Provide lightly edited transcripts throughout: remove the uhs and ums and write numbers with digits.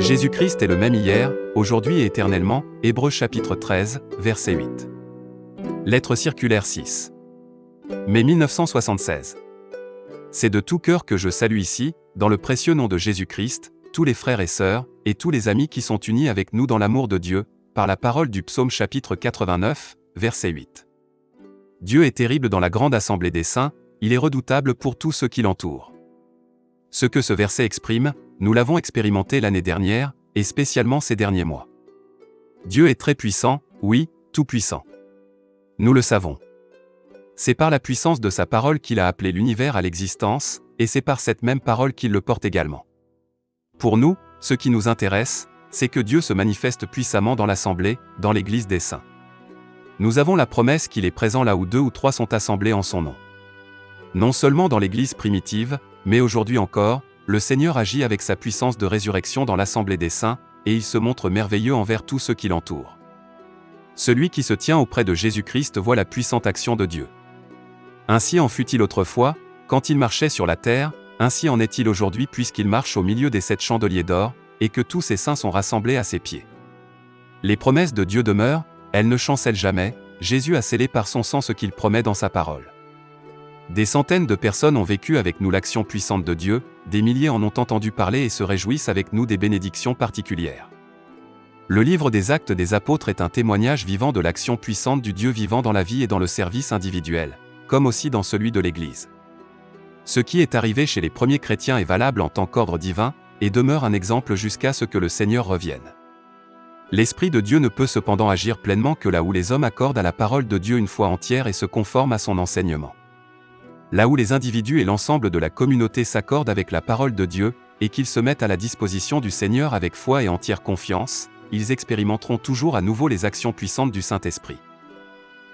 Jésus-Christ est le même hier, aujourd'hui et éternellement, Hébreux chapitre 13, verset 8. Lettre circulaire 6. Mai 1976. C'est de tout cœur que je salue ici, dans le précieux nom de Jésus-Christ, tous les frères et sœurs, et tous les amis qui sont unis avec nous dans l'amour de Dieu, par la parole du psaume chapitre 89, verset 8. Dieu est terrible dans la grande assemblée des saints, il est redoutable pour tous ceux qui l'entourent. Ce que ce verset exprime, nous l'avons expérimenté l'année dernière, et spécialement ces derniers mois. Dieu est très puissant, oui, tout puissant. Nous le savons. C'est par la puissance de sa parole qu'il a appelé l'univers à l'existence, et c'est par cette même parole qu'il le porte également. Pour nous, ce qui nous intéresse, c'est que Dieu se manifeste puissamment dans l'assemblée, dans l'Église des saints. Nous avons la promesse qu'il est présent là où 2 ou 3 sont assemblés en son nom. Non seulement dans l'Église primitive, mais aujourd'hui encore, le Seigneur agit avec sa puissance de résurrection dans l'assemblée des saints, et il se montre merveilleux envers tous ceux qui l'entourent. Celui qui se tient auprès de Jésus-Christ voit la puissante action de Dieu. Ainsi en fut-il autrefois, quand il marchait sur la terre, ainsi en est-il aujourd'hui puisqu'il marche au milieu des 7 chandeliers d'or, et que tous ses saints sont rassemblés à ses pieds. Les promesses de Dieu demeurent, elles ne chancellent jamais, Jésus a scellé par son sang ce qu'il promet dans sa parole. Des centaines de personnes ont vécu avec nous l'action puissante de Dieu, des milliers en ont entendu parler et se réjouissent avec nous des bénédictions particulières. Le livre des Actes des Apôtres est un témoignage vivant de l'action puissante du Dieu vivant dans la vie et dans le service individuel, comme aussi dans celui de l'Église. Ce qui est arrivé chez les premiers chrétiens est valable en tant qu'ordre divin, et demeure un exemple jusqu'à ce que le Seigneur revienne. L'Esprit de Dieu ne peut cependant agir pleinement que là où les hommes accordent à la parole de Dieu une foi entière et se conforment à son enseignement. Là où les individus et l'ensemble de la communauté s'accordent avec la parole de Dieu, et qu'ils se mettent à la disposition du Seigneur avec foi et entière confiance, ils expérimenteront toujours à nouveau les actions puissantes du Saint-Esprit.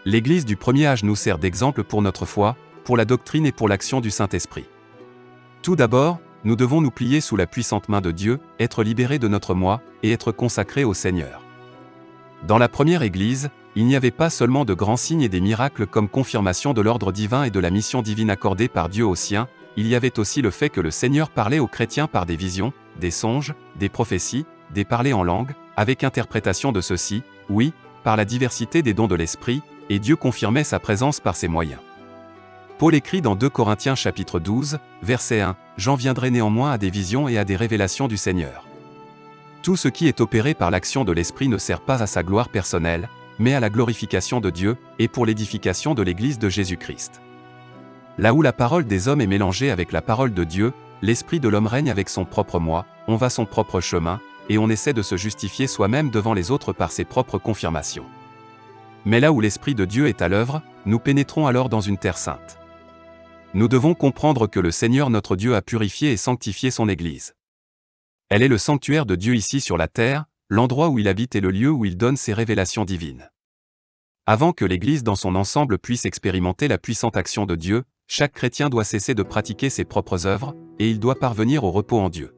L'Église du premier âge nous sert d'exemple pour notre foi, pour la doctrine et pour l'action du Saint-Esprit. Tout d'abord, nous devons nous plier sous la puissante main de Dieu, être libérés de notre moi, et être consacrés au Seigneur. Dans la première Église, il n'y avait pas seulement de grands signes et des miracles comme confirmation de l'ordre divin et de la mission divine accordée par Dieu aux siens, il y avait aussi le fait que le Seigneur parlait aux chrétiens par des visions, des songes, des prophéties, des parlers en langue, avec interprétation de ceux-ci, oui, par la diversité des dons de l'Esprit, et Dieu confirmait sa présence par ses moyens. Paul écrit dans 2 Corinthiens chapitre 12, verset 1, « J'en viendrai néanmoins à des visions et à des révélations du Seigneur. » Tout ce qui est opéré par l'action de l'Esprit ne sert pas à sa gloire personnelle, mais à la glorification de Dieu, et pour l'édification de l'Église de Jésus-Christ. Là où la parole des hommes est mélangée avec la parole de Dieu, l'esprit de l'homme règne avec son propre moi, on va son propre chemin, et on essaie de se justifier soi-même devant les autres par ses propres confirmations. Mais là où l'Esprit de Dieu est à l'œuvre, nous pénétrons alors dans une terre sainte. Nous devons comprendre que le Seigneur notre Dieu a purifié et sanctifié son Église. Elle est le sanctuaire de Dieu ici sur la terre, l'endroit où il habite et le lieu où il donne ses révélations divines. Avant que l'Église dans son ensemble puisse expérimenter la puissante action de Dieu, chaque chrétien doit cesser de pratiquer ses propres œuvres, et il doit parvenir au repos en Dieu.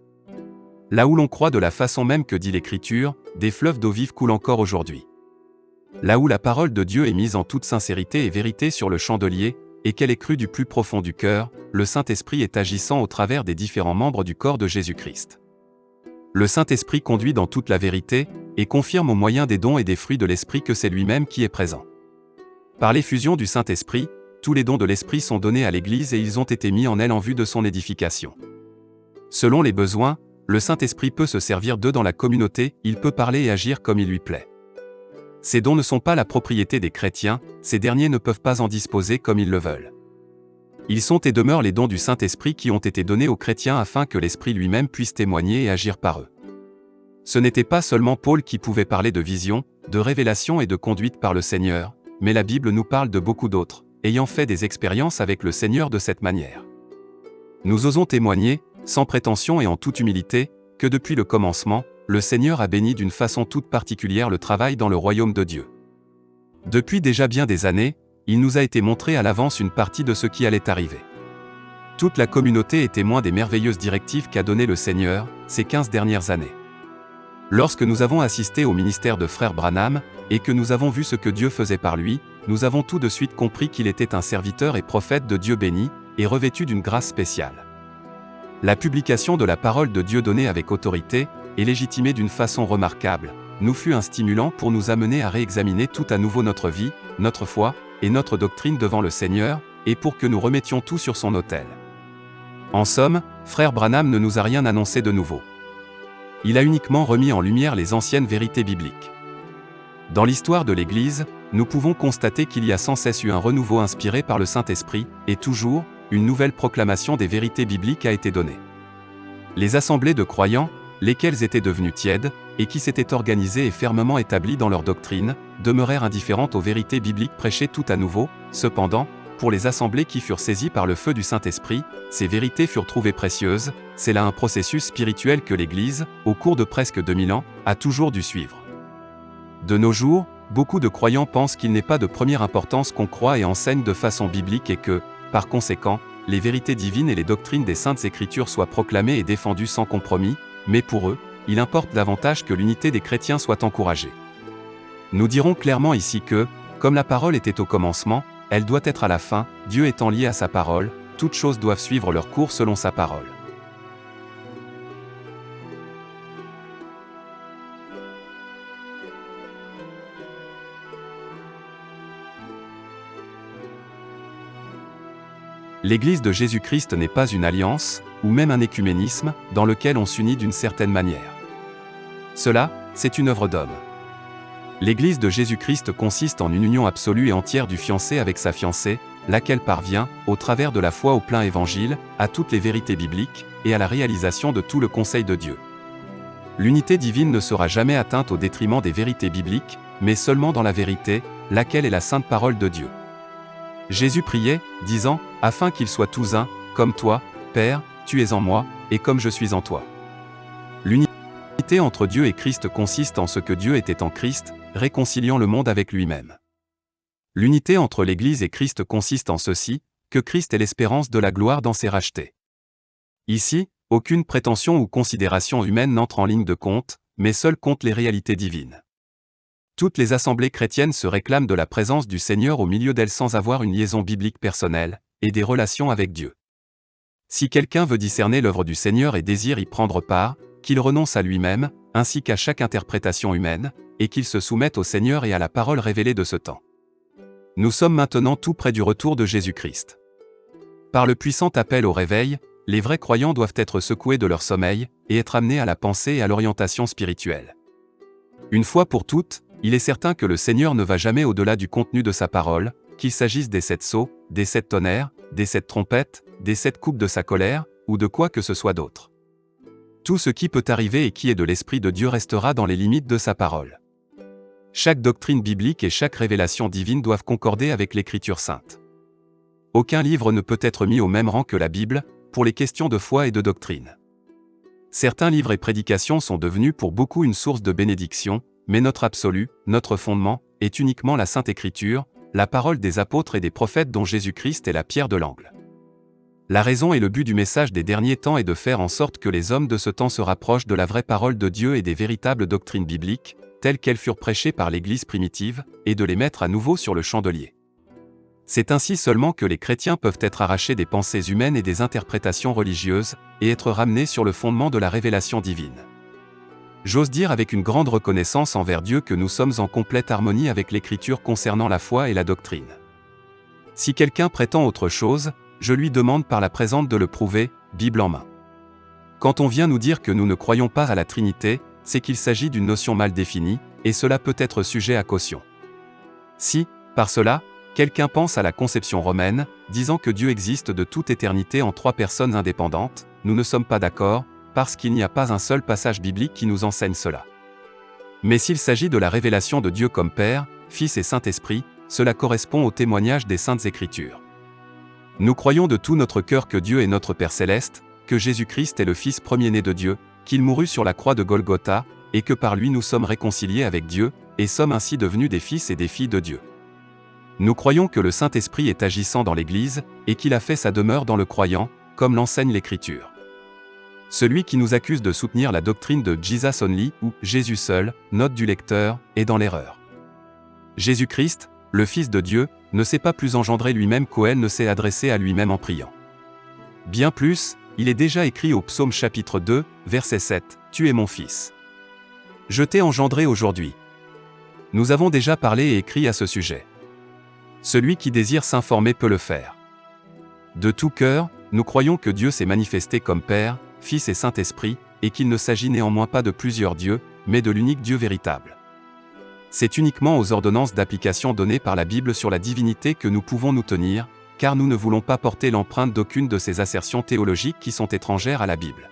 Là où l'on croit de la façon même que dit l'Écriture, des fleuves d'eau vive coulent encore aujourd'hui. Là où la parole de Dieu est mise en toute sincérité et vérité sur le chandelier, et qu'elle est crue du plus profond du cœur, le Saint-Esprit est agissant au travers des différents membres du corps de Jésus-Christ. Le Saint-Esprit conduit dans toute la vérité, et confirme au moyen des dons et des fruits de l'Esprit que c'est lui-même qui est présent. Par l'effusion du Saint-Esprit, tous les dons de l'Esprit sont donnés à l'Église et ils ont été mis en elle en vue de son édification. Selon les besoins, le Saint-Esprit peut se servir d'eux dans la communauté, il peut parler et agir comme il lui plaît. Ces dons ne sont pas la propriété des chrétiens, ces derniers ne peuvent pas en disposer comme ils le veulent. Ils sont et demeurent les dons du Saint-Esprit qui ont été donnés aux chrétiens afin que l'Esprit lui-même puisse témoigner et agir par eux. Ce n'était pas seulement Paul qui pouvait parler de vision, de révélation et de conduite par le Seigneur, mais la Bible nous parle de beaucoup d'autres, ayant fait des expériences avec le Seigneur de cette manière. Nous osons témoigner, sans prétention et en toute humilité, que depuis le commencement, le Seigneur a béni d'une façon toute particulière le travail dans le royaume de Dieu. Depuis déjà bien des années, il nous a été montré à l'avance une partie de ce qui allait arriver. Toute la communauté est témoin des merveilleuses directives qu'a données le Seigneur, ces 15 dernières années. Lorsque nous avons assisté au ministère de Frère Branham, et que nous avons vu ce que Dieu faisait par lui, nous avons tout de suite compris qu'il était un serviteur et prophète de Dieu béni, et revêtu d'une grâce spéciale. La publication de la parole de Dieu donnée avec autorité, et légitimé d'une façon remarquable, nous fut un stimulant pour nous amener à réexaminer tout à nouveau notre vie, notre foi, et notre doctrine devant le Seigneur, et pour que nous remettions tout sur son autel. En somme, frère Branham ne nous a rien annoncé de nouveau. Il a uniquement remis en lumière les anciennes vérités bibliques. Dans l'histoire de l'Église, nous pouvons constater qu'il y a sans cesse eu un renouveau inspiré par le Saint-Esprit, et toujours, une nouvelle proclamation des vérités bibliques a été donnée. Les assemblées de croyants, lesquelles étaient devenues tièdes, et qui s'étaient organisées et fermement établies dans leur doctrine, demeurèrent indifférentes aux vérités bibliques prêchées tout à nouveau. Cependant, pour les assemblées qui furent saisies par le feu du Saint-Esprit, ces vérités furent trouvées précieuses. C'est là un processus spirituel que l'Église, au cours de presque 2000 ans, a toujours dû suivre. De nos jours, beaucoup de croyants pensent qu'il n'est pas de première importance qu'on croit et enseigne de façon biblique et que, par conséquent, les vérités divines et les doctrines des Saintes Écritures soient proclamées et défendues sans compromis, mais pour eux, il importe davantage que l'unité des chrétiens soit encouragée. Nous dirons clairement ici que, comme la parole était au commencement, elle doit être à la fin, Dieu étant lié à sa parole, toutes choses doivent suivre leur cours selon sa parole. L'Église de Jésus-Christ n'est pas une alliance, ou même un écuménisme, dans lequel on s'unit d'une certaine manière. Cela, c'est une œuvre d'homme. L'Église de Jésus-Christ consiste en une union absolue et entière du fiancé avec sa fiancée, laquelle parvient, au travers de la foi au plein évangile, à toutes les vérités bibliques, et à la réalisation de tout le conseil de Dieu. L'unité divine ne sera jamais atteinte au détriment des vérités bibliques, mais seulement dans la vérité, laquelle est la sainte parole de Dieu. Jésus priait, disant, afin qu'ils soient tous un, comme toi, Père, tu es en moi, et comme je suis en toi. L'unité entre Dieu et Christ consiste en ce que Dieu était en Christ, réconciliant le monde avec lui-même. L'unité entre l'Église et Christ consiste en ceci, que Christ est l'espérance de la gloire dans ses rachetés. Ici, aucune prétention ou considération humaine n'entre en ligne de compte, mais seule compte les réalités divines. Toutes les assemblées chrétiennes se réclament de la présence du Seigneur au milieu d'elles sans avoir une liaison biblique personnelle, et des relations avec Dieu. Si quelqu'un veut discerner l'œuvre du Seigneur et désire y prendre part, qu'il renonce à lui-même, ainsi qu'à chaque interprétation humaine, et qu'il se soumette au Seigneur et à la parole révélée de ce temps. Nous sommes maintenant tout près du retour de Jésus-Christ. Par le puissant appel au réveil, les vrais croyants doivent être secoués de leur sommeil, et être amenés à la pensée et à l'orientation spirituelle. Une fois pour toutes, il est certain que le Seigneur ne va jamais au-delà du contenu de sa parole, qu'il s'agisse des 7 sceaux, des 7 tonnerres, des 7 trompettes, des 7 coupes de sa colère, ou de quoi que ce soit d'autre. Tout ce qui peut arriver et qui est de l'Esprit de Dieu restera dans les limites de sa parole. Chaque doctrine biblique et chaque révélation divine doivent concorder avec l'Écriture sainte. Aucun livre ne peut être mis au même rang que la Bible, pour les questions de foi et de doctrine. Certains livres et prédications sont devenus pour beaucoup une source de bénédiction, mais notre absolu, notre fondement, est uniquement la Sainte Écriture, la parole des apôtres et des prophètes dont Jésus-Christ est la pierre de l'angle. La raison et le but du message des derniers temps est de faire en sorte que les hommes de ce temps se rapprochent de la vraie parole de Dieu et des véritables doctrines bibliques, telles qu'elles furent prêchées par l'Église primitive, et de les mettre à nouveau sur le chandelier. C'est ainsi seulement que les chrétiens peuvent être arrachés des pensées humaines et des interprétations religieuses, et être ramenés sur le fondement de la révélation divine. J'ose dire avec une grande reconnaissance envers Dieu que nous sommes en complète harmonie avec l'Écriture concernant la foi et la doctrine. Si quelqu'un prétend autre chose, je lui demande par la présente de le prouver, Bible en main. Quand on vient nous dire que nous ne croyons pas à la Trinité, c'est qu'il s'agit d'une notion mal définie, et cela peut être sujet à caution. Si, par cela, quelqu'un pense à la conception romaine, disant que Dieu existe de toute éternité en 3 personnes indépendantes, nous ne sommes pas d'accord, parce qu'il n'y a pas un seul passage biblique qui nous enseigne cela. Mais s'il s'agit de la révélation de Dieu comme Père, Fils et Saint-Esprit, cela correspond au témoignage des Saintes Écritures. Nous croyons de tout notre cœur que Dieu est notre Père céleste, que Jésus-Christ est le Fils premier-né de Dieu, qu'il mourut sur la croix de Golgotha, et que par lui nous sommes réconciliés avec Dieu, et sommes ainsi devenus des fils et des filles de Dieu. Nous croyons que le Saint-Esprit est agissant dans l'Église, et qu'il a fait sa demeure dans le croyant, comme l'enseigne l'Écriture. Celui qui nous accuse de soutenir la doctrine de Jesus only, ou Jésus seul, note du lecteur, est dans l'erreur. Jésus-Christ, le Fils de Dieu, ne s'est pas plus engendré lui-même qu'Oël ne s'est adressé à lui-même en priant. Bien plus, Il est déjà écrit au psaume chapitre 2, verset 7, « Tu es mon fils. Je t'ai engendré aujourd'hui. » Nous avons déjà parlé et écrit à ce sujet. Celui qui désire s'informer peut le faire. De tout cœur, nous croyons que Dieu s'est manifesté comme Père, Fils et Saint-Esprit, et qu'il ne s'agit néanmoins pas de plusieurs dieux, mais de l'unique Dieu véritable. C'est uniquement aux ordonnances d'application données par la Bible sur la divinité que nous pouvons nous tenir, car nous ne voulons pas porter l'empreinte d'aucune de ces assertions théologiques qui sont étrangères à la Bible.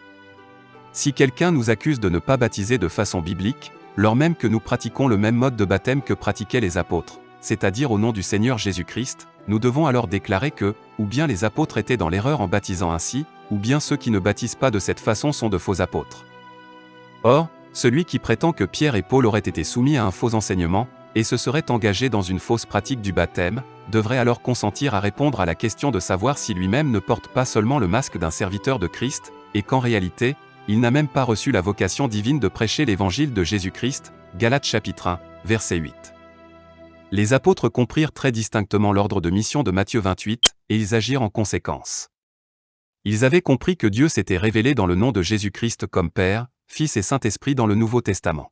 Si quelqu'un nous accuse de ne pas baptiser de façon biblique, lors même que nous pratiquons le même mode de baptême que pratiquaient les apôtres, c'est-à-dire au nom du Seigneur Jésus-Christ, nous devons alors déclarer que, ou bien les apôtres étaient dans l'erreur en baptisant ainsi, ou bien ceux qui ne baptisent pas de cette façon sont de faux apôtres. Or, celui qui prétend que Pierre et Paul auraient été soumis à un faux enseignement, et se serait engagé dans une fausse pratique du baptême, devrait alors consentir à répondre à la question de savoir si lui-même ne porte pas seulement le masque d'un serviteur de Christ, et qu'en réalité, il n'a même pas reçu la vocation divine de prêcher l'évangile de Jésus-Christ, Galates chapitre 1, verset 8. Les apôtres comprirent très distinctement l'ordre de mission de Matthieu 28, et ils agirent en conséquence. Ils avaient compris que Dieu s'était révélé dans le nom de Jésus-Christ comme Père, Fils et Saint-Esprit dans le Nouveau Testament.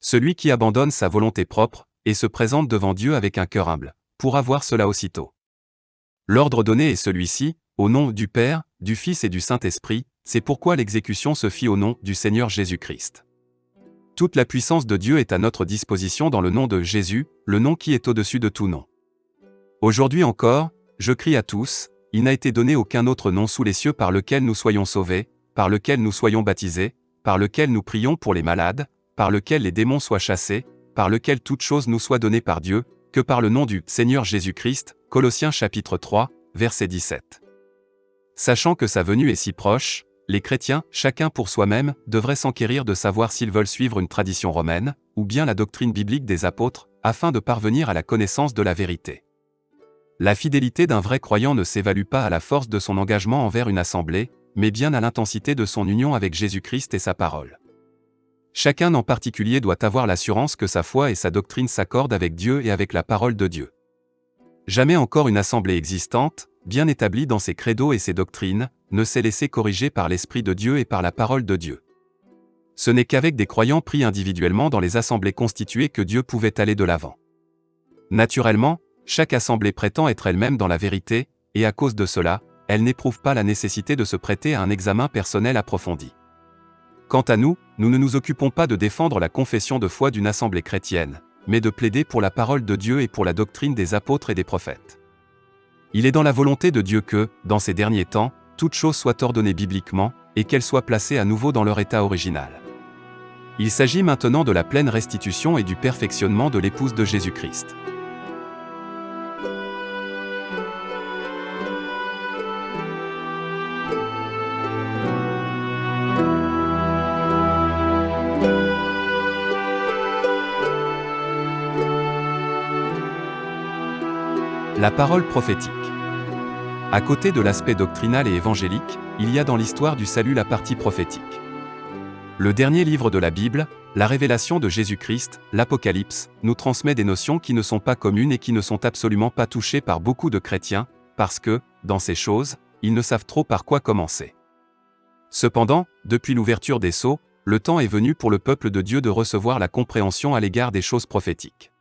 Celui qui abandonne sa volonté propre, et se présente devant Dieu avec un cœur humble, pourra voir cela aussitôt. L'ordre donné est celui-ci, au nom du Père, du Fils et du Saint-Esprit, c'est pourquoi l'exécution se fit au nom du Seigneur Jésus-Christ. Toute la puissance de Dieu est à notre disposition dans le nom de Jésus, le nom qui est au-dessus de tout nom. Aujourd'hui encore, je crie à tous, il n'a été donné aucun autre nom sous les cieux par lequel nous soyons sauvés, par lequel nous soyons baptisés, par lequel nous prions pour les malades, par lequel les démons soient chassés, par lequel toute chose nous soit donnée par Dieu, que par le nom du Seigneur Jésus-Christ, Colossiens chapitre 3, verset 17. Sachant que sa venue est si proche, les chrétiens, chacun pour soi-même, devraient s'enquérir de savoir s'ils veulent suivre une tradition romaine, ou bien la doctrine biblique des apôtres, afin de parvenir à la connaissance de la vérité. La fidélité d'un vrai croyant ne s'évalue pas à la force de son engagement envers une assemblée, mais bien à l'intensité de son union avec Jésus-Christ et sa parole. Chacun en particulier doit avoir l'assurance que sa foi et sa doctrine s'accordent avec Dieu et avec la parole de Dieu. Jamais encore une assemblée existante, bien établie dans ses credos et ses doctrines, ne s'est laissée corriger par l'Esprit de Dieu et par la parole de Dieu. Ce n'est qu'avec des croyants pris individuellement dans les assemblées constituées que Dieu pouvait aller de l'avant. Naturellement, chaque assemblée prétend être elle-même dans la vérité, et à cause de cela, elle n'éprouve pas la nécessité de se prêter à un examen personnel approfondi. Quant à nous, nous ne nous occupons pas de défendre la confession de foi d'une assemblée chrétienne, mais de plaider pour la parole de Dieu et pour la doctrine des apôtres et des prophètes. Il est dans la volonté de Dieu que, dans ces derniers temps, toute chose soit ordonnée bibliquement, et qu'elle soit placée à nouveau dans leur état original. Il s'agit maintenant de la pleine restitution et du perfectionnement de l'épouse de Jésus-Christ. La parole prophétique. À côté de l'aspect doctrinal et évangélique, il y a dans l'histoire du salut la partie prophétique. Le dernier livre de la Bible, la révélation de Jésus-Christ, l'Apocalypse, nous transmet des notions qui ne sont pas communes et qui ne sont absolument pas touchées par beaucoup de chrétiens, parce que, dans ces choses, ils ne savent trop par quoi commencer. Cependant, depuis l'ouverture des sceaux, le temps est venu pour le peuple de Dieu de recevoir la compréhension à l'égard des choses prophétiques.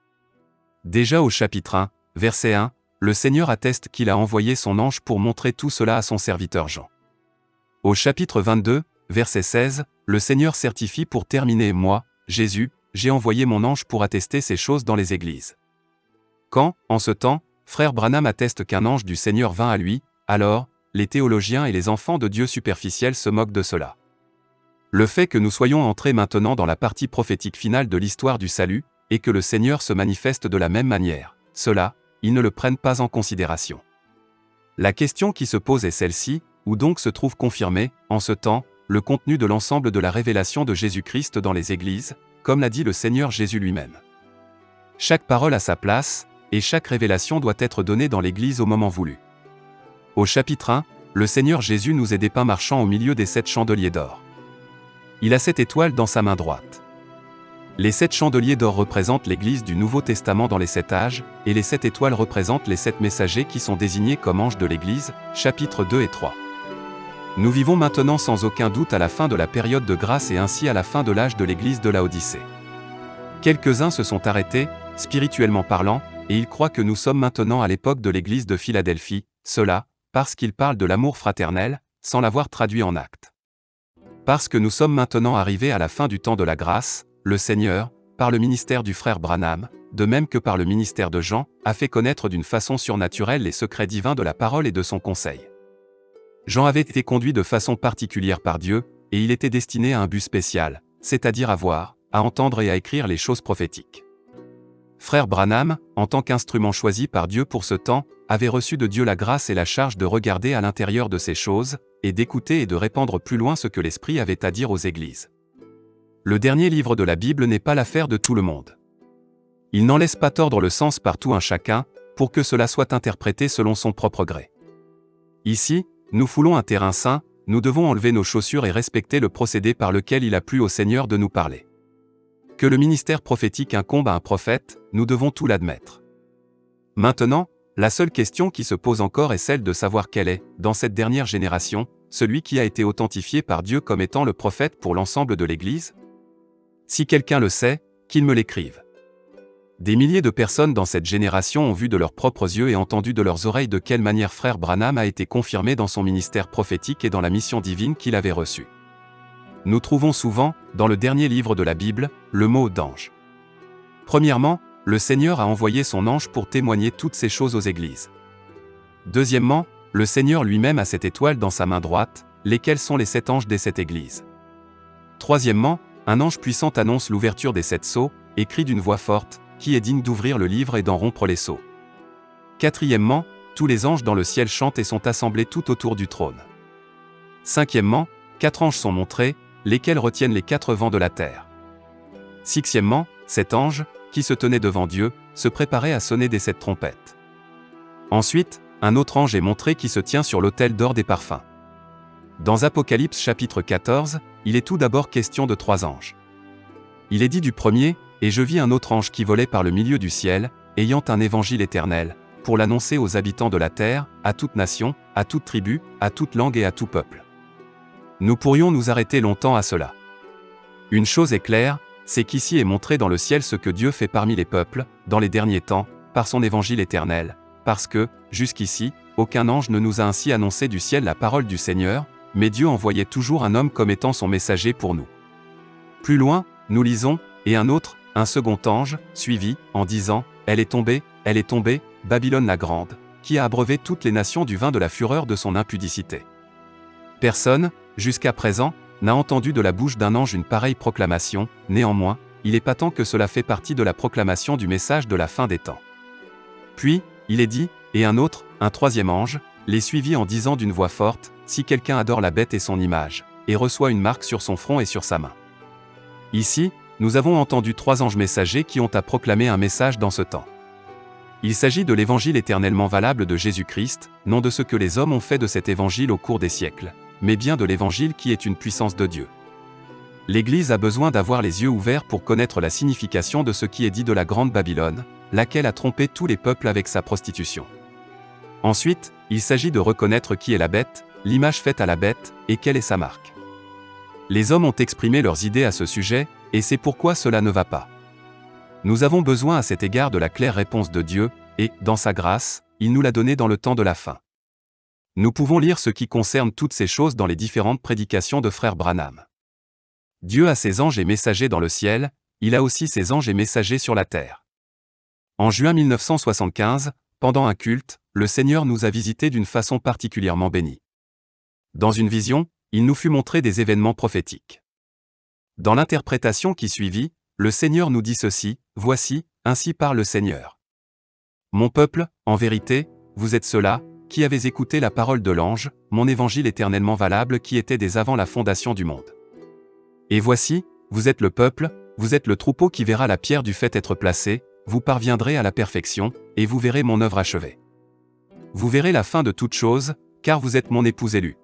Déjà au chapitre 1, verset 1, le Seigneur atteste qu'il a envoyé son ange pour montrer tout cela à son serviteur Jean. Au chapitre 22, verset 16, le Seigneur certifie pour terminer « Moi, Jésus, j'ai envoyé mon ange pour attester ces choses dans les églises. » Quand, en ce temps, frère Branham atteste qu'un ange du Seigneur vint à lui, alors, les théologiens et les enfants de Dieu superficiels se moquent de cela. Le fait que nous soyons entrés maintenant dans la partie prophétique finale de l'histoire du salut, et que le Seigneur se manifeste de la même manière, cela, ils ne le prennent pas en considération. La question qui se pose est celle-ci, où donc se trouve confirmé, en ce temps, le contenu de l'ensemble de la révélation de Jésus-Christ dans les églises, comme l'a dit le Seigneur Jésus lui-même. Chaque parole a sa place, et chaque révélation doit être donnée dans l'église au moment voulu. Au chapitre 1, le Seigneur Jésus nous est dépeint marchant au milieu des 7 chandeliers d'or. Il a 7 étoiles dans sa main droite. Les 7 chandeliers d'or représentent l'Église du Nouveau Testament dans les 7 âges, et les 7 étoiles représentent les 7 messagers qui sont désignés comme anges de l'Église, chapitres 2 et 3. Nous vivons maintenant sans aucun doute à la fin de la période de grâce et ainsi à la fin de l'âge de l'Église de Laodicée. Quelques-uns se sont arrêtés, spirituellement parlant, et ils croient que nous sommes maintenant à l'époque de l'Église de Philadelphie, cela, parce qu'ils parlent de l'amour fraternel, sans l'avoir traduit en actes. Parce que nous sommes maintenant arrivés à la fin du temps de la grâce, le Seigneur, par le ministère du frère Branham, de même que par le ministère de Jean, a fait connaître d'une façon surnaturelle les secrets divins de la parole et de son conseil. Jean avait été conduit de façon particulière par Dieu, et il était destiné à un but spécial, c'est-à-dire à voir, à entendre et à écrire les choses prophétiques. Frère Branham, en tant qu'instrument choisi par Dieu pour ce temps, avait reçu de Dieu la grâce et la charge de regarder à l'intérieur de ces choses, et d'écouter et de répandre plus loin ce que l'Esprit avait à dire aux églises. Le dernier livre de la Bible n'est pas l'affaire de tout le monde. Il n'en laisse pas tordre le sens par tout un chacun, pour que cela soit interprété selon son propre gré. Ici, nous foulons un terrain saint, nous devons enlever nos chaussures et respecter le procédé par lequel il a plu au Seigneur de nous parler. Que le ministère prophétique incombe à un prophète, nous devons tout l'admettre. Maintenant, la seule question qui se pose encore est celle de savoir quel est, dans cette dernière génération, celui qui a été authentifié par Dieu comme étant le prophète pour l'ensemble de l'Église. Si quelqu'un le sait, qu'il me l'écrive. Des milliers de personnes dans cette génération ont vu de leurs propres yeux et entendu de leurs oreilles de quelle manière frère Branham a été confirmé dans son ministère prophétique et dans la mission divine qu'il avait reçue. Nous trouvons souvent, dans le dernier livre de la Bible, le mot d'ange. Premièrement, le Seigneur a envoyé son ange pour témoigner toutes ces choses aux églises. Deuxièmement, le Seigneur lui-même a 7 étoiles dans sa main droite, lesquelles sont les 7 anges des 7 églises. Troisièmement, un ange puissant annonce l'ouverture des 7 sceaux, et crie d'une voix forte, qui est digne d'ouvrir le livre et d'en rompre les sceaux. Quatrièmement, tous les anges dans le ciel chantent et sont assemblés tout autour du trône. Cinquièmement, 4 anges sont montrés, lesquels retiennent les 4 vents de la terre. Sixièmement, 7 anges, qui se tenaient devant Dieu, se préparaient à sonner des 7 trompettes. Ensuite, un autre ange est montré qui se tient sur l'autel d'or des parfums. Dans Apocalypse chapitre 14, il est tout d'abord question de 3 anges. Il est dit du premier, « Et je vis un autre ange qui volait par le milieu du ciel, ayant un évangile éternel, pour l'annoncer aux habitants de la terre, à toute nation, à toute tribu, à toute langue et à tout peuple. » Nous pourrions nous arrêter longtemps à cela. Une chose est claire, c'est qu'ici est montré dans le ciel ce que Dieu fait parmi les peuples, dans les derniers temps, par son évangile éternel, parce que, jusqu'ici, aucun ange ne nous a ainsi annoncé du ciel la parole du Seigneur, mais Dieu envoyait toujours un homme comme étant son messager pour nous. Plus loin, nous lisons, et un autre, un second ange, suivit, en disant, « Elle est tombée, Babylone la grande, qui a abreuvé toutes les nations du vin de la fureur de son impudicité. » Personne, jusqu'à présent, n'a entendu de la bouche d'un ange une pareille proclamation, néanmoins, il est patent que cela fait partie de la proclamation du message de la fin des temps. Puis, il est dit, et un autre, un troisième ange, les suivit en disant d'une voix forte, « Si quelqu'un adore la bête et son image, et reçoit une marque sur son front et sur sa main. » Ici, nous avons entendu 3 anges messagers qui ont à proclamer un message dans ce temps. Il s'agit de l'évangile éternellement valable de Jésus-Christ, non de ce que les hommes ont fait de cet évangile au cours des siècles, mais bien de l'évangile qui est une puissance de Dieu. L'Église a besoin d'avoir les yeux ouverts pour connaître la signification de ce qui est dit de la grande Babylone, laquelle a trompé tous les peuples avec sa prostitution. Ensuite, il s'agit de reconnaître qui est la bête, l'image faite à la bête, et quelle est sa marque. Les hommes ont exprimé leurs idées à ce sujet, et c'est pourquoi cela ne va pas. Nous avons besoin à cet égard de la claire réponse de Dieu, et, dans sa grâce, il nous l'a donnée dans le temps de la fin. Nous pouvons lire ce qui concerne toutes ces choses dans les différentes prédications de frère Branham. Dieu a ses anges et messagers dans le ciel, il a aussi ses anges et messagers sur la terre. En juin 1975, pendant un culte, le Seigneur nous a visités d'une façon particulièrement bénie. Dans une vision, il nous fut montré des événements prophétiques. Dans l'interprétation qui suivit, le Seigneur nous dit ceci, « Voici, ainsi parle le Seigneur. Mon peuple, en vérité, vous êtes ceux-là, qui avez écouté la parole de l'ange, mon évangile éternellement valable qui était dès avant la fondation du monde. Et voici, vous êtes le peuple, vous êtes le troupeau qui verra la pierre du fait être placée, vous parviendrez à la perfection, et vous verrez mon œuvre achevée. Vous verrez la fin de toute chose, car vous êtes mon époux élu. »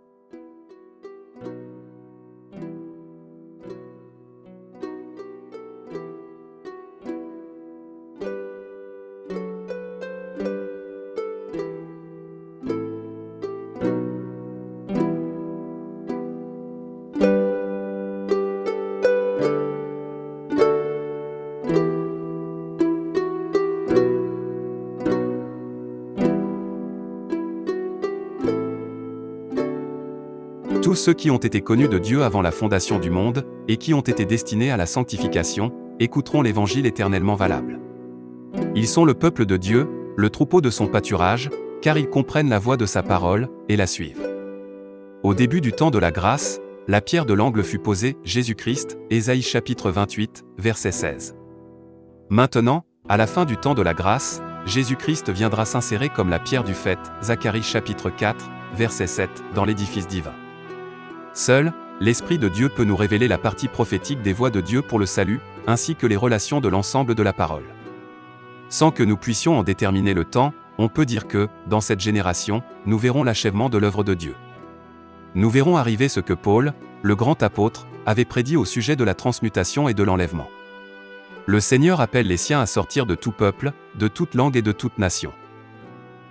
Tous ceux qui ont été connus de Dieu avant la fondation du monde, et qui ont été destinés à la sanctification, écouteront l'évangile éternellement valable. Ils sont le peuple de Dieu, le troupeau de son pâturage, car ils comprennent la voix de sa parole, et la suivent. Au début du temps de la grâce, la pierre de l'angle fut posée, Jésus-Christ, Ésaïe chapitre 28, verset 16. Maintenant, à la fin du temps de la grâce, Jésus-Christ viendra s'insérer comme la pierre du faîte, Zacharie chapitre 4, verset 7, dans l'édifice divin. Seul, l'Esprit de Dieu peut nous révéler la partie prophétique des voies de Dieu pour le salut, ainsi que les relations de l'ensemble de la parole. Sans que nous puissions en déterminer le temps, on peut dire que, dans cette génération, nous verrons l'achèvement de l'œuvre de Dieu. Nous verrons arriver ce que Paul, le grand apôtre, avait prédit au sujet de la transmutation et de l'enlèvement. Le Seigneur appelle les siens à sortir de tout peuple, de toute langue et de toute nation.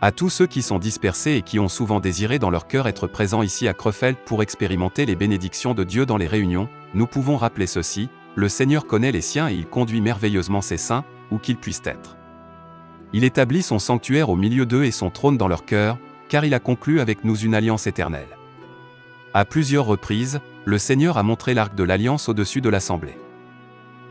À tous ceux qui sont dispersés et qui ont souvent désiré dans leur cœur être présents ici à Krefeld pour expérimenter les bénédictions de Dieu dans les réunions, nous pouvons rappeler ceci: le Seigneur connaît les siens et il conduit merveilleusement ses saints, où qu'ils puissent être. Il établit son sanctuaire au milieu d'eux et son trône dans leur cœur, car il a conclu avec nous une alliance éternelle. À plusieurs reprises, le Seigneur a montré l'arc de l'alliance au-dessus de l'assemblée.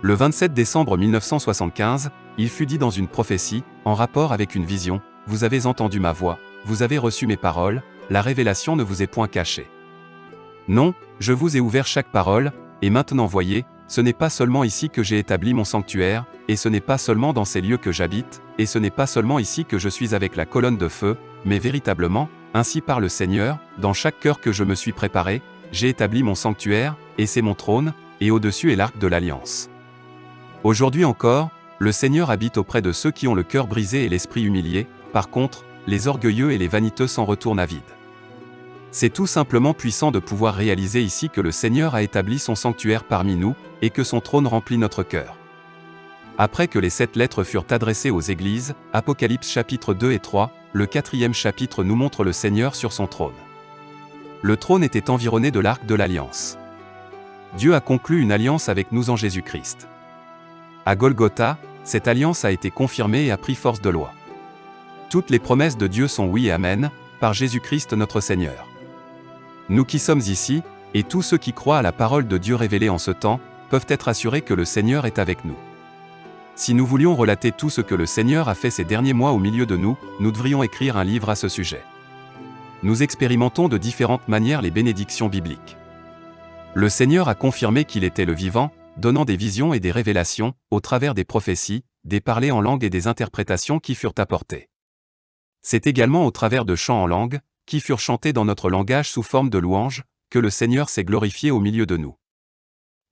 Le 27 décembre 1975, il fut dit dans une prophétie, en rapport avec une vision: vous avez entendu ma voix, vous avez reçu mes paroles, la révélation ne vous est point cachée. Non, je vous ai ouvert chaque parole, et maintenant voyez, ce n'est pas seulement ici que j'ai établi mon sanctuaire, et ce n'est pas seulement dans ces lieux que j'habite, et ce n'est pas seulement ici que je suis avec la colonne de feu, mais véritablement, ainsi par le Seigneur, dans chaque cœur que je me suis préparé, j'ai établi mon sanctuaire, et c'est mon trône, et au-dessus est l'arc de l'alliance. Aujourd'hui encore, le Seigneur habite auprès de ceux qui ont le cœur brisé et l'esprit humilié. Par contre, les orgueilleux et les vaniteux s'en retournent à vide. C'est tout simplement puissant de pouvoir réaliser ici que le Seigneur a établi son sanctuaire parmi nous, et que son trône remplit notre cœur. Après que les 7 lettres furent adressées aux églises, Apocalypse chapitre 2 et 3, le 4e chapitre nous montre le Seigneur sur son trône. Le trône était environné de l'arc de l'alliance. Dieu a conclu une alliance avec nous en Jésus-Christ. À Golgotha, cette alliance a été confirmée et a pris force de loi. Toutes les promesses de Dieu sont oui et amen, par Jésus-Christ notre Seigneur. Nous qui sommes ici, et tous ceux qui croient à la parole de Dieu révélée en ce temps, peuvent être assurés que le Seigneur est avec nous. Si nous voulions relater tout ce que le Seigneur a fait ces derniers mois au milieu de nous, nous devrions écrire un livre à ce sujet. Nous expérimentons de différentes manières les bénédictions bibliques. Le Seigneur a confirmé qu'il était le vivant, donnant des visions et des révélations, au travers des prophéties, des parlers en langue et des interprétations qui furent apportées. C'est également au travers de chants en langue, qui furent chantés dans notre langage sous forme de louanges, que le Seigneur s'est glorifié au milieu de nous.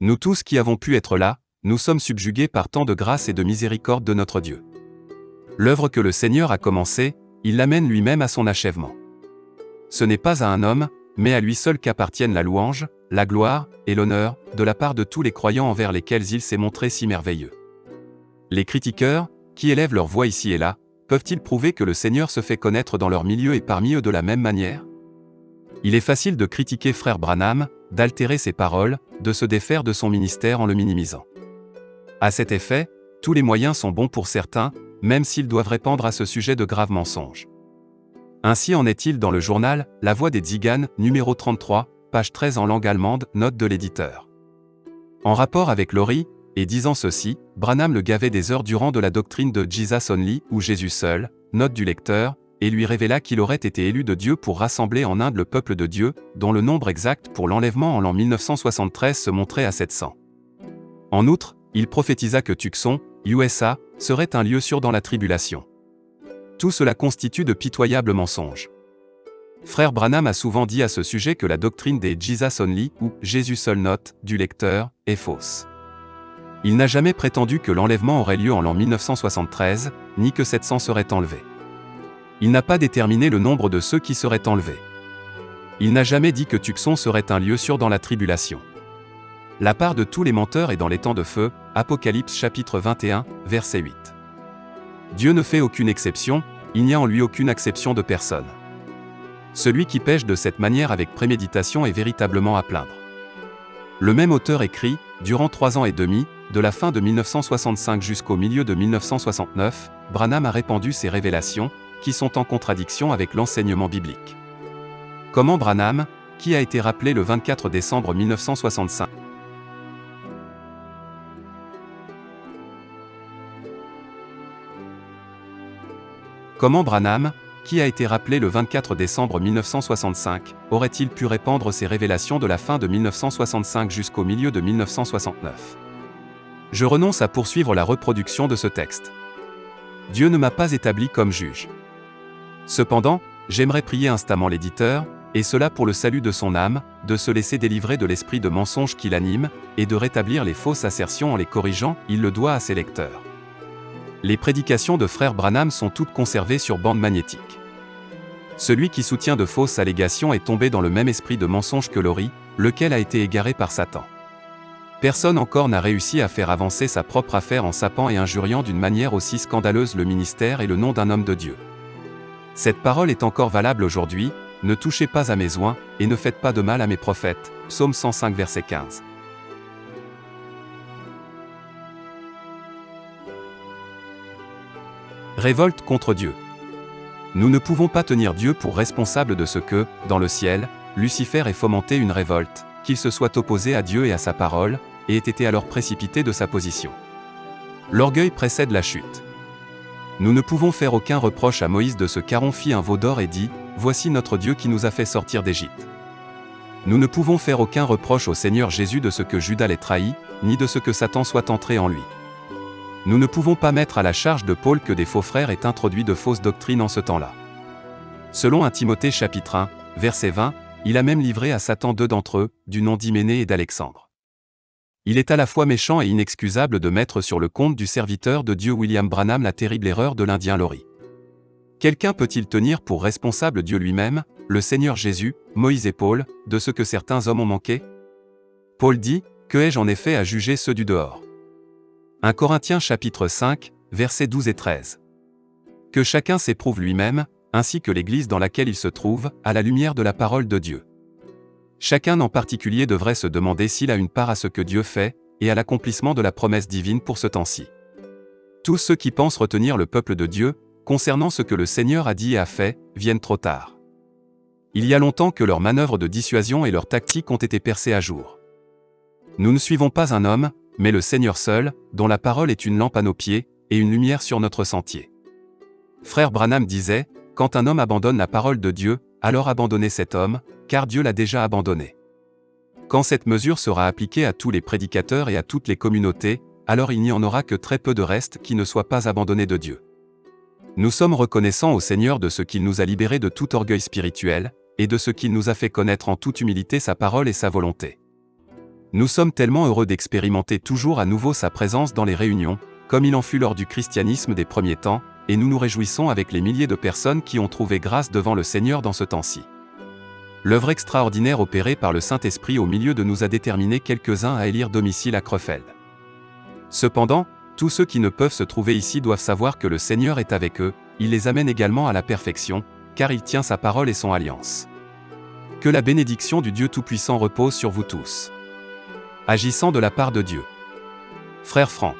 Nous tous qui avons pu être là, nous sommes subjugués par tant de grâce et de miséricorde de notre Dieu. L'œuvre que le Seigneur a commencée, il l'amène lui-même à son achèvement. Ce n'est pas à un homme, mais à lui seul qu'appartiennent la louange, la gloire et l'honneur, de la part de tous les croyants envers lesquels il s'est montré si merveilleux. Les critiqueurs, qui élèvent leur voix ici et là, peuvent-ils prouver que le Seigneur se fait connaître dans leur milieu et parmi eux de la même manière? Il est facile de critiquer frère Branham, d'altérer ses paroles, de se défaire de son ministère en le minimisant. À cet effet, tous les moyens sont bons pour certains, même s'ils doivent répandre à ce sujet de graves mensonges. Ainsi en est-il dans le journal La Voix des Tziganes, numéro 33, page 13 en langue allemande, note de l'éditeur. En rapport avec Laurie, et disant ceci, Branham le gavait des heures durant de la doctrine de Jesus Only, ou Jésus seul, note du lecteur, et lui révéla qu'il aurait été élu de Dieu pour rassembler en Inde le peuple de Dieu, dont le nombre exact pour l'enlèvement en l'an 1973 se montrait à 700. En outre, il prophétisa que Tucson, USA, serait un lieu sûr dans la tribulation. Tout cela constitue de pitoyables mensonges. Frère Branham a souvent dit à ce sujet que la doctrine des Jesus Only, ou Jésus seul note, du lecteur, est fausse. Il n'a jamais prétendu que l'enlèvement aurait lieu en l'an 1973, ni que 700 seraient enlevés. Il n'a pas déterminé le nombre de ceux qui seraient enlevés. Il n'a jamais dit que Tucson serait un lieu sûr dans la tribulation. La part de tous les menteurs est dans les temps de feu, Apocalypse chapitre 21, verset 8. Dieu ne fait aucune exception, il n'y a en lui aucune acception de personne. Celui qui pêche de cette manière avec préméditation est véritablement à plaindre. Le même auteur écrit, durant 3 ans et demi, de la fin de 1965 jusqu'au milieu de 1969, Branham a répandu ses révélations, qui sont en contradiction avec l'enseignement biblique. Comment Branham, qui a été rappelé le 24 décembre 1965. Comment Branham, qui a été rappelé le 24 décembre 1965, aurait-il pu répandre ses révélations de la fin de 1965 jusqu'au milieu de 1969? Je renonce à poursuivre la reproduction de ce texte. Dieu ne m'a pas établi comme juge. Cependant, j'aimerais prier instamment l'éditeur, et cela pour le salut de son âme, de se laisser délivrer de l'esprit de mensonge qui l'anime, et de rétablir les fausses assertions en les corrigeant, il le doit à ses lecteurs. Les prédications de frère Branham sont toutes conservées sur bande magnétique. Celui qui soutient de fausses allégations est tombé dans le même esprit de mensonge que Laurie, lequel a été égaré par Satan. Personne encore n'a réussi à faire avancer sa propre affaire en sapant et injuriant d'une manière aussi scandaleuse le ministère et le nom d'un homme de Dieu. Cette parole est encore valable aujourd'hui, ne touchez pas à mes oints, et ne faites pas de mal à mes prophètes. Psaume 105 verset 15. Révolte contre Dieu. Nous ne pouvons pas tenir Dieu pour responsable de ce que, dans le ciel, Lucifer ait fomenté une révolte, qu'il se soit opposé à Dieu et à sa parole, et ait été alors précipité de sa position. L'orgueil précède la chute. Nous ne pouvons faire aucun reproche à Moïse de ce qu'Aaron fit un veau d'or et dit « Voici notre Dieu qui nous a fait sortir d'Égypte ». Nous ne pouvons faire aucun reproche au Seigneur Jésus de ce que Judas l'ait trahi, ni de ce que Satan soit entré en lui. Nous ne pouvons pas mettre à la charge de Paul que des faux frères aient introduit de fausses doctrines en ce temps-là. Selon 1 Timothée chapitre 1, verset 20, il a même livré à Satan 2 d'entre eux, du nom d'Hyménée et d'Alexandre. Il est à la fois méchant et inexcusable de mettre sur le compte du serviteur de Dieu William Branham la terrible erreur de l'Indien Laurie. Quelqu'un peut-il tenir pour responsable Dieu lui-même, le Seigneur Jésus, Moïse et Paul, de ce que certains hommes ont manqué? Paul dit, « Que ai-je en effet à juger ceux du dehors » 1 Corinthiens chapitre 5, versets 12 et 13. Que chacun s'éprouve lui-même, ainsi que l'Église dans laquelle il se trouve, à la lumière de la parole de Dieu. Chacun en particulier devrait se demander s'il a une part à ce que Dieu fait, et à l'accomplissement de la promesse divine pour ce temps-ci. Tous ceux qui pensent retenir le peuple de Dieu, concernant ce que le Seigneur a dit et a fait, viennent trop tard. Il y a longtemps que leurs manœuvres de dissuasion et leurs tactiques ont été percées à jour. Nous ne suivons pas un homme, mais le Seigneur seul, dont la parole est une lampe à nos pieds, et une lumière sur notre sentier. Frère Branham disait, « Quand un homme abandonne la parole de Dieu, alors abandonnez cet homme, car Dieu l'a déjà abandonné. » Quand cette mesure sera appliquée à tous les prédicateurs et à toutes les communautés, alors il n'y en aura que très peu de reste qui ne soient pas abandonnés de Dieu. Nous sommes reconnaissants au Seigneur de ce qu'il nous a libérés de tout orgueil spirituel, et de ce qu'il nous a fait connaître en toute humilité sa parole et sa volonté. Nous sommes tellement heureux d'expérimenter toujours à nouveau sa présence dans les réunions, comme il en fut lors du christianisme des premiers temps, et nous nous réjouissons avec les milliers de personnes qui ont trouvé grâce devant le Seigneur dans ce temps-ci. L'œuvre extraordinaire opérée par le Saint-Esprit au milieu de nous a déterminé quelques-uns à élire domicile à Crefeld. Cependant, tous ceux qui ne peuvent se trouver ici doivent savoir que le Seigneur est avec eux, il les amène également à la perfection, car il tient sa parole et son alliance. Que la bénédiction du Dieu Tout-Puissant repose sur vous tous. Agissant de la part de Dieu. Frère Franck.